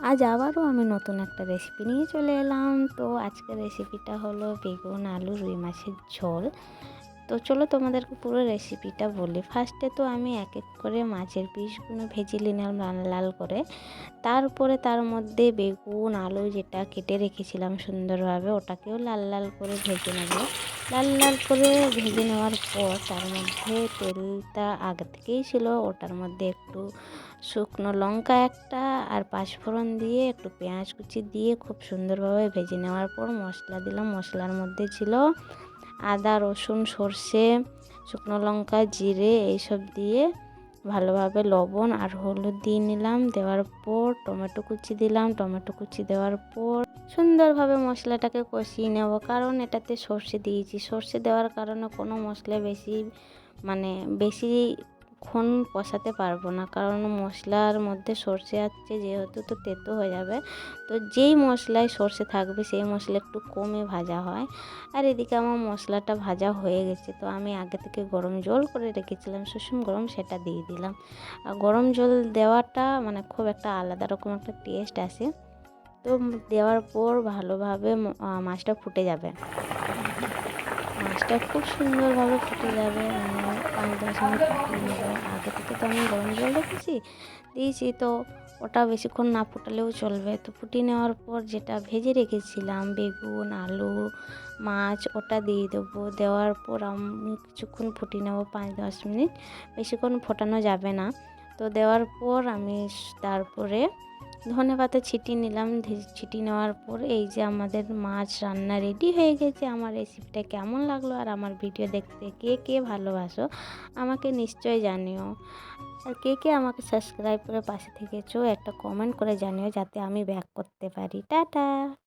আজ আবারও আমি নতুন একটা রেসিপি নিয়ে চলে এলাম। তো আজকের রেসিপিটা হলো বেগুন, আলু, রুই মাছের ঝোল। তো চলো তোমাদেরকে পুরো রেসিপিটা বলি। ফার্স্টে তো আমি এক এক করে মাছের পিসগুলো ভেজে নিলাম লাল লাল করে। তারপরে তার মধ্যে বেগুন, আলু যেটা কেটে রেখেছিলাম সুন্দরভাবে ওটাকেও লাল লাল করে ভেজে নেব। লাল লাল করে ভেজে নেওয়ার পর তার মধ্যে তেলটা আগে থেকেই ছিল, ওটার মধ্যে একটু শুকনো লঙ্কা একটা আর পাঁচফোড়ন দিয়ে একটু পেঁয়াজ কুচি দিয়ে খুব সুন্দরভাবে ভেজে নেওয়ার পর মশলা দিলাম। মশলার মধ্যে ছিল আদা, রসুন, সর্ষে, শুকনো লঙ্কা, জিরে এইসব দিয়ে ভালোভাবে লবণ আর হলুদ দিয়ে নিলাম। দেওয়ার পর টমেটো কুচি দিলাম। টমেটো কুচি দেওয়ার পর সুন্দরভাবে মশলাটাকে কষিয়ে নেব, কারণ এটাতে সর্ষে দিয়েছি। সর্ষে দেওয়ার কারণে কোনো মশলা বেশিক্ষণ কষাতে পারবো না, কারণ মশলার মধ্যে সর্ষে আছে যেহেতু, তো তেতো হয়ে যাবে। তো যেই মশলায় সর্ষে থাকবে সেই মশলা একটু কমে ভাজা হয়। আর এদিকে আমার মশলাটা ভাজা হয়ে গেছে, তো আমি আগে থেকে গরম জল করে রেখেছিলাম সুষুম গরম, সেটা দিয়ে দিলাম। আর গরম জল দেওয়াটা খুব একটা আলাদা রকম একটা টেস্ট আসে। তো দেওয়ার পর ভালোভাবে মাছটা ফুটে যাবে। মাছটা খুব সুন্দরভাবে ফুটে যাবে, 5-10 মিনিট ফুটিয়ে নেব। আগে থেকে তো আমি গরম জল দিয়েছি, তো ওটা বেশিক্ষণ না ফুটালেও চলবে। তো ফুটিয়ে নেওয়ার পর যেটা ভেজে রেখেছিলাম বেগুন, আলু, মাছ, ওটা দিয়ে দেবো। দেওয়ার পর আমি কিছুক্ষণ ফুটিয়ে নেব, 5-10 মিনিট, বেশিক্ষণ ফোটানো যাবে না। তো দেওয়ার পর আমি তারপরে ধনেপাতা ছিটিয়ে নিলাম। ছিটিয়ে নেওয়ার পর এই যে আমাদের মাছ রান্না রেডি হয়ে গেছে। আমার রেসিপিটা কেমন লাগলো আর আমার ভিডিও দেখতে কে কে ভালোবাসো আমাকে নিশ্চয়ই জানিও। আর কে কে আমাকে সাবস্ক্রাইব করে পাশে থেকেছো একটা কমেন্ট করে জানিও, যাতে আমি ব্যাক করতে পারি। টাটা।